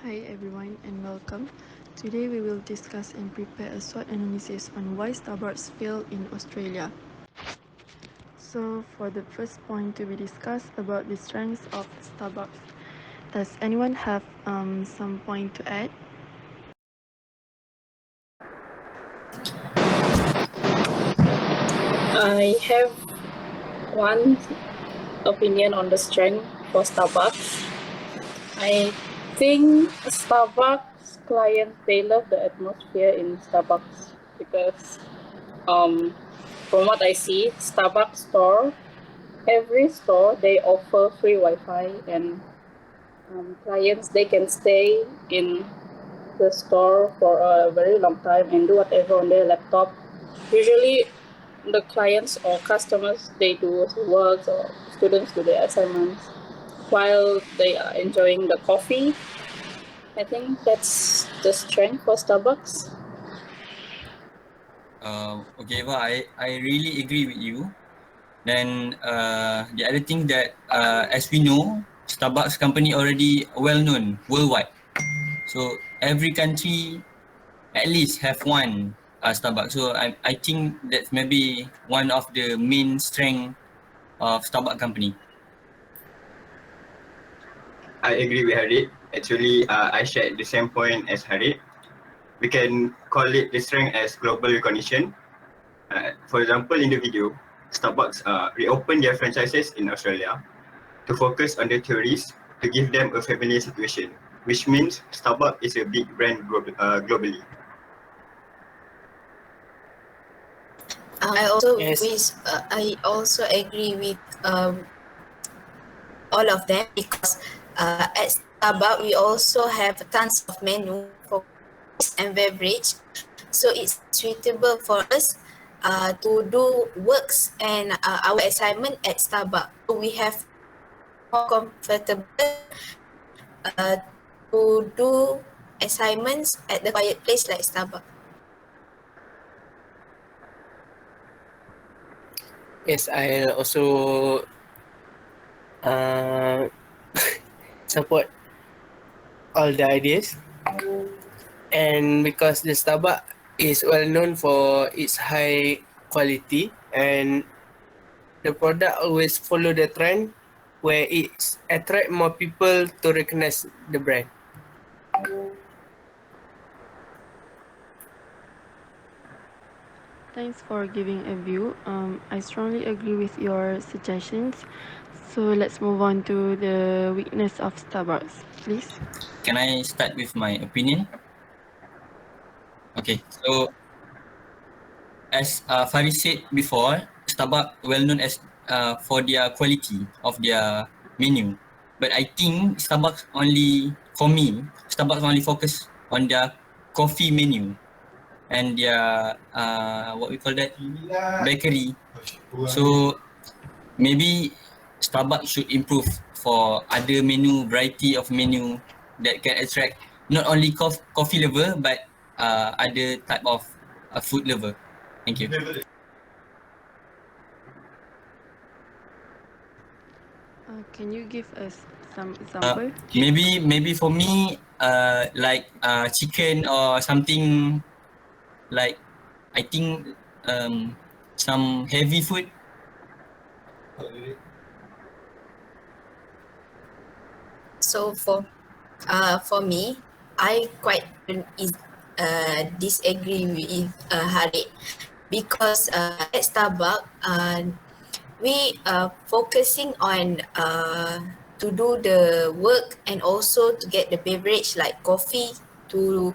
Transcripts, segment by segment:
Hi everyone and welcome. Today we will discuss and prepare a SWOT analysis on why Starbucks failed in Australia. So for the first point to be discussed about the strengths of Starbucks. Does anyone have some point to add? I have one opinion on the strength for Starbucks. I think Starbucks clients, they love the atmosphere in Starbucks because from what I see, Starbucks store, every store they offer free Wi-Fi, and clients, they can stay in the store for a very long time and do whatever on their laptop. Usually the clients or customers, they do work, or students do their assignments while they are enjoying the coffee. I think that's the strength for Starbucks. Okay, Eva, I really agree with you. Then the other thing that as we know, Starbucks company already well known worldwide. So every country at least have one Starbucks. So I think that's maybe one of the main strength of Starbucks company. I agree with Harid. Actually, I shared the same point as Harid. We can call it the strength as global recognition. For example, in the video, Starbucks reopened their franchises in Australia to focus on the tourists to give them a familiar situation, which means Starbucks is a big brand globally. I also agree with all of them because at Starbucks we also have tons of menu for and beverage, so it's suitable for us to do works and our assignment at Starbucks. So we have more comfortable to do assignments at the quiet place like Starbucks. Yes, I also uh, support all the ideas, and because the Starbucks is well known for its high quality, and the product always follow the trend where it attract more people to recognize the brand. Thanks for giving a view. I strongly agree with your suggestions. So let's move on to the weakness of Starbucks, please. Can I start with my opinion? Okay, so as Faris said before, Starbucks well known as for their quality of their menu. But I think Starbucks only, for me, Starbucks only focus on their coffee menu and their what we call that, bakery. So maybe Starbucks should improve for other menu, variety of menu that can attract not only coffee lover but other type of food lover. Thank you. Can you give us some example? Maybe for me, like chicken or something like I think some heavy food. So for me, I quite disagree with Harid because at Starbucks, we are focusing on to do the work and also to get the beverage like coffee to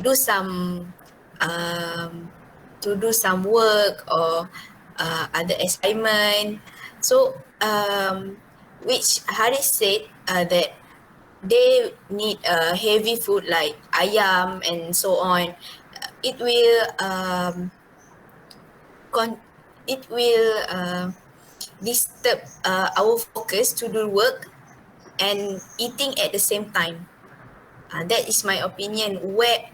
do some um, work or other assignment. So which Haris said that they need heavy food like ayam and so on. It will it will disturb our focus to do work and eating at the same time. That is my opinion. Why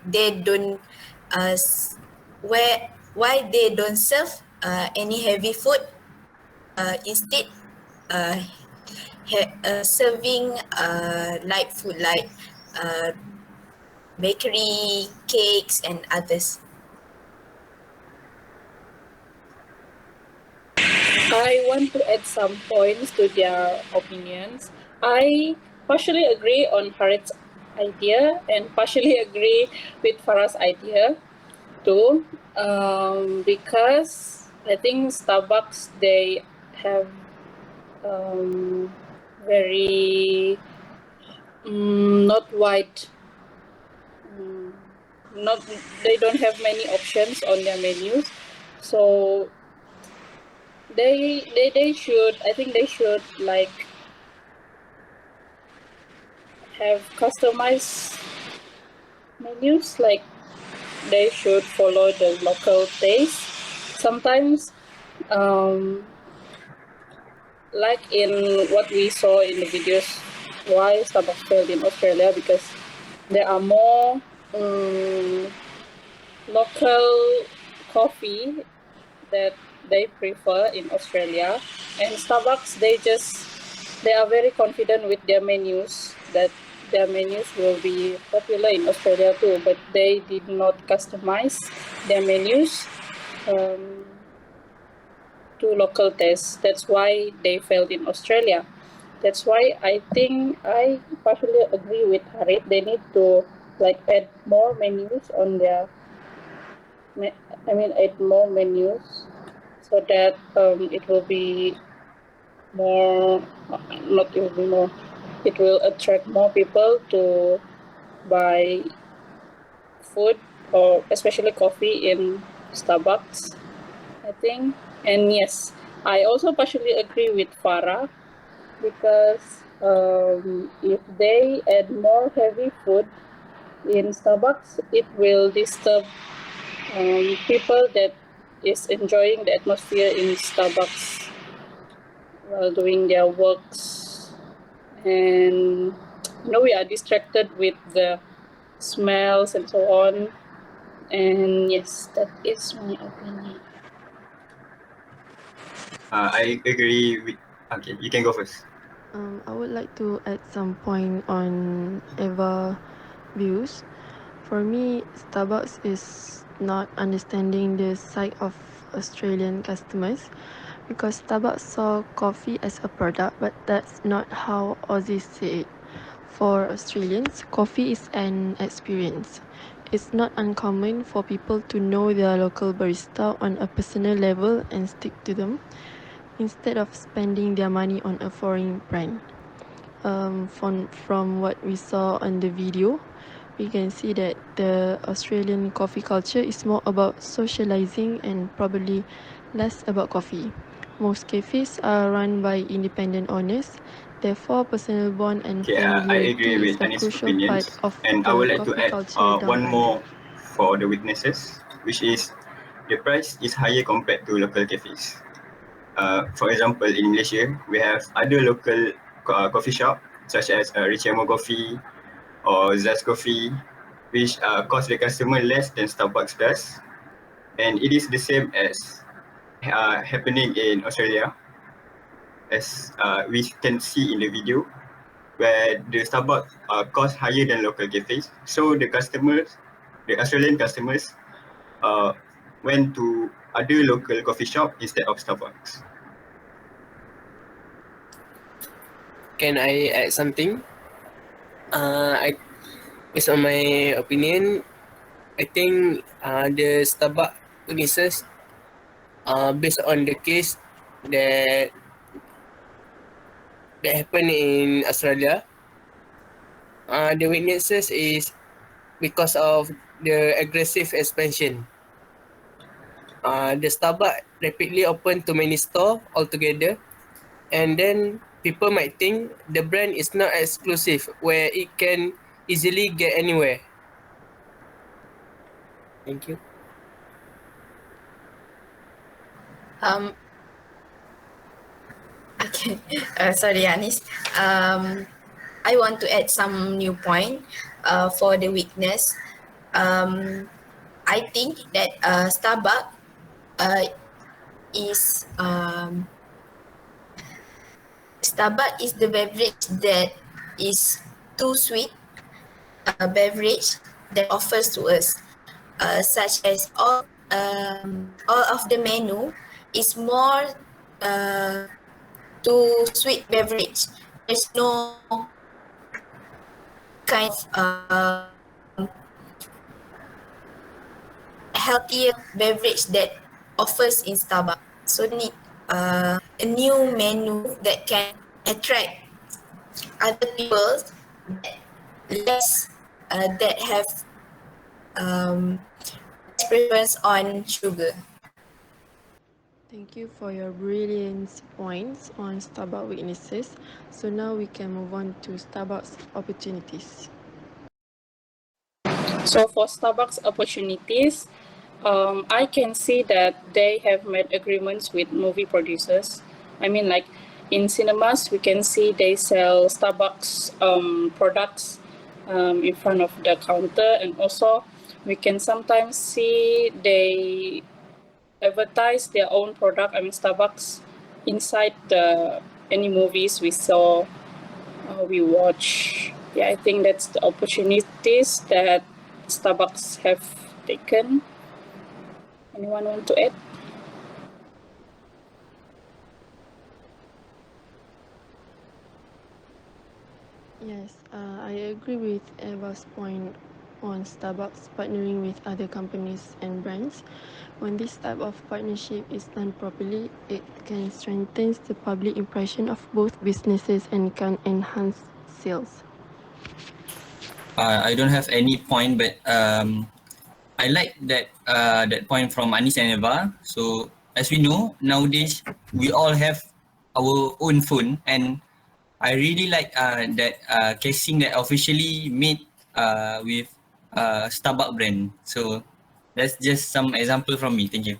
they don't why they don't serve any heavy food. Instead, serving light food like bakery, cakes, and others. I want to add some points to their opinions. I partially agree on Harit's idea and partially agree with Farah's idea too, because I think Starbucks, they have very not wide, not they don't have many options on their menus, so they should, I think they should like have customized menus, like they should follow the local taste. Sometimes like in what we saw in the videos, why Starbucks failed in Australia, because there are more local coffee that they prefer in Australia, and Starbucks, they are very confident with their menus, that their menus will be popular in Australia too, but they did not customize their menus to local tastes. That's why they failed in Australia. That's why I think I partially agree with Harit. They need to like add more menus on their, add more menus so that it will be more, not it will be more, it will attract more people to buy food, or especially coffee in Starbucks, I think. And yes, I also partially agree with Farah, because if they add more heavy food in Starbucks, it will disturb people that is enjoying the atmosphere in Starbucks while doing their works, and we are distracted with the smells and so on. And yes, that is my opinion. I agree with. Okay, you can go first. I would like to add some point on Eva views. For me, Starbucks is not understanding the side of Australian customers, because Starbucks saw coffee as a product, but that's not how Aussies see it. For Australians, coffee is an experience. It's not uncommon for people to know their local barista on a personal level and stick to them, instead of spending their money on a foreign brand. From what we saw on the video, we can see that the Australian coffee culture is more about socializing and probably less about coffee. Most cafes are run by independent owners, therefore personal bond and Okay, I agree familiarity is with a Anis' crucial part opinions, of and I the would like to coffee add culture down one under. more for the witnesses, which is the price is higher compared to local cafes. For example, in Malaysia, we have other local coffee shop such as Richemo Coffee or Zest Coffee, which cost the customer less than Starbucks does, and it is the same as happening in Australia, as we can see in the video, where the Starbucks cost higher than local cafes. So the Australian customers, uh, went to other local coffee shop instead of Starbucks. Can I add something? Based on my opinion, I think the Starbucks witnesses, based on the case that happened in Australia, the witnesses is because of the aggressive expansion. The Starbucks rapidly opened too many stores altogether, and then people might think the brand is not exclusive, where it can easily get anywhere. Thank you. Um, okay, sorry, Anis. I want to add some new point for the witness. I think that Starbucks is Starbucks is the beverage that is too sweet beverage that offers to us, such as all of the menu is more to sweet beverage. There's no kind of healthier beverage that offers in Starbucks. So they need a new menu that can attract other people less that have preference on sugar. Thank you for your brilliant points on Starbucks weaknesses. So now we can move on to Starbucks opportunities. So for Starbucks opportunities, I can see that they have made agreements with movie producers. I mean, like in cinemas, we can see they sell Starbucks products in front of the counter, and also we can sometimes see they advertise their own product. I mean, Starbucks inside the any movies we saw, we watch. Yeah, I think that's the opportunities that Starbucks have taken. Anyone want to add? Yes, I agree with Eva's point on Starbucks partnering with other companies and brands. When this type of partnership is done properly, it can strengthen the public impression of both businesses and can enhance sales. I don't have any point, but I like that point from Anis and Eva. So as we know nowadays, we all have our own phone, and I really like that casing that officially made with Starbucks brand. So that's just some example from me. Thank you.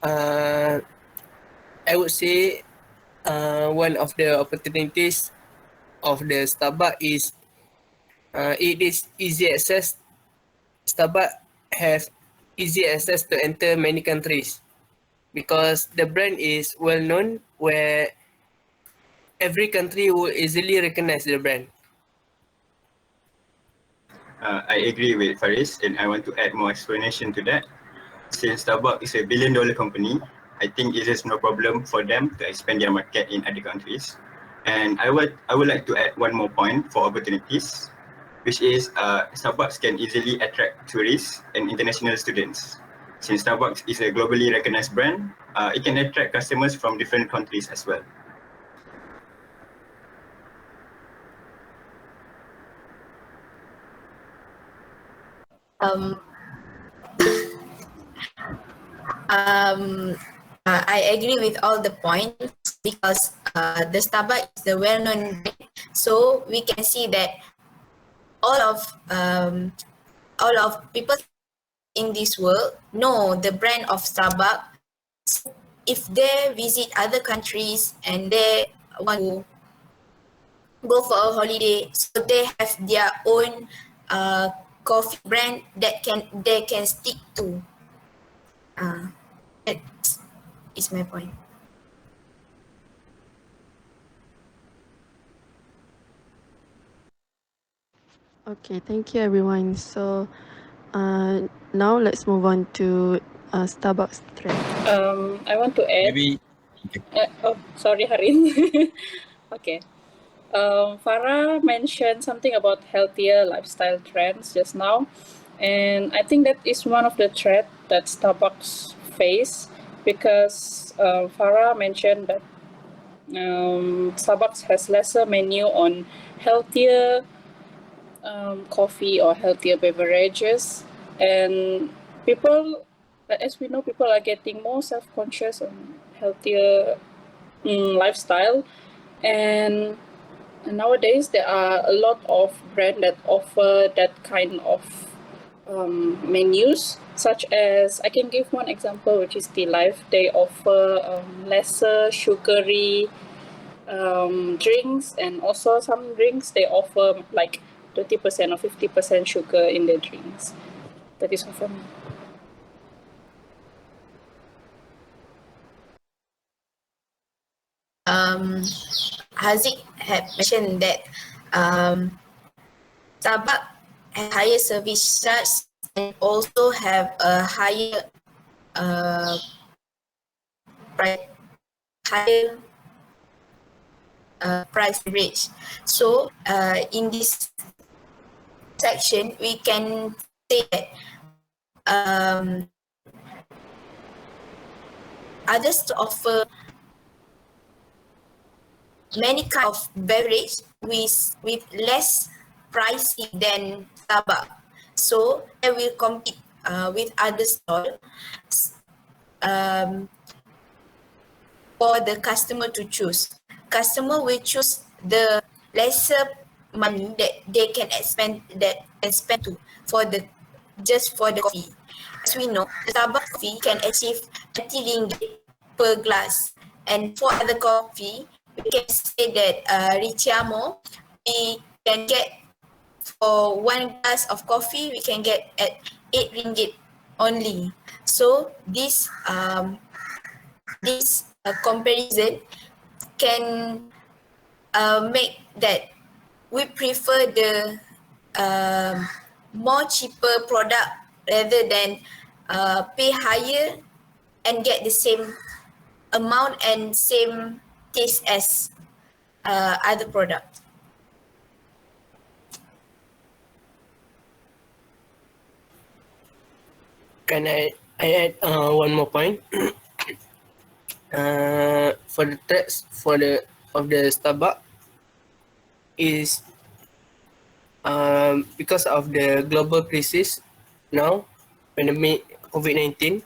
I would say one of the opportunities of the Starbucks is it is easy access. Starbucks have easy access to enter many countries because the brand is well known where every country will easily recognize the brand. I agree with Faris, and I want to add more explanation to that. Since Starbucks is a billion-dollar company, I think it is no problem for them to expand their market in other countries. And I would like to add one more point for opportunities, which is Starbucks can easily attract tourists and international students. Since Starbucks is a globally recognized brand, it can attract customers from different countries as well. Um, I agree with all the points because the Starbucks is the well-known brand. So we can see that all of um, all of people in this world know the brand of Starbucks. So if they visit other countries and they want to go for a holiday, so they have their own coffee brand that they can stick to. That is my point. Okay, thank you everyone. So now let's move on to Starbucks trend. I want to add. Maybe Sorry, Harin. Okay. Farah mentioned something about healthier lifestyle trends just now, and I think that is one of the threats that Starbucks face because Farah mentioned that Starbucks has lesser menu on healthier coffee or healthier beverages, and people, as we know, people are getting more self-conscious on healthier lifestyle, and nowadays there are a lot of brands that offer that kind of menus, such as I can give one example, which is Tea Life. They offer lesser sugary drinks, and also some drinks they offer like 30% or 50% sugar in their drinks. That is all from me. Haziq had mentioned that Starbucks has higher service charge and also have a higher price, higher price range. So in this section, we can say that others to offer many kind of beverage with less pricey than Starbucks. So they will compete with other stores for the customer to choose. Customer will choose the lesser money that they can spend to for the just for the coffee. As we know, the Starbucks coffee can achieve 30 ringgit per glass, and for other coffee, we can say that Richiamo, we can get for one glass of coffee, we can get at 8 ringgit only. So this comparison can make that we prefer the more cheaper product rather than pay higher and get the same amount and same taste as other product. Can I add one more point? For the tax of the Starbucks is because of the global crisis now, pandemic COVID-19.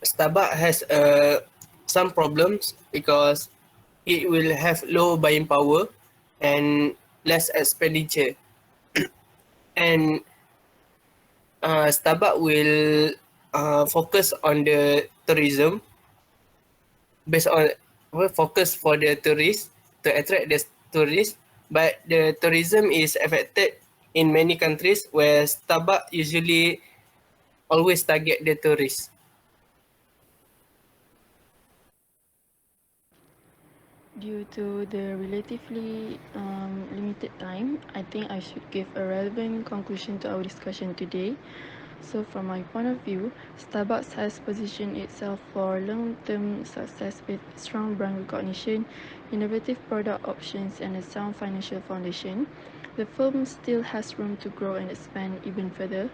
Starbucks has some problems because it will have low buying power and less expenditure. And Starbucks will focus on the tourism based on focus for the tourists to attract the tourists, but the tourism is affected in many countries where Starbucks usually always target the tourists. Due to the relatively limited time, I think I should give a relevant conclusion to our discussion today. So from my point of view, Starbucks has positioned itself for long-term success with strong brand recognition, innovative product options, and a sound financial foundation. The firm still has room to grow and expand even further,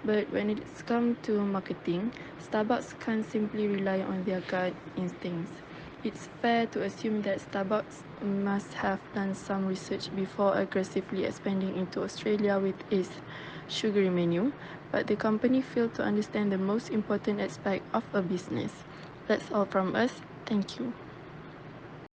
but when it's come to marketing, Starbucks can't simply rely on their gut instincts. It's fair to assume that Starbucks must have done some research before aggressively expanding into Australia with its sugary menu, but the company failed to understand the most important aspect of a business. That's all from us. Thank you.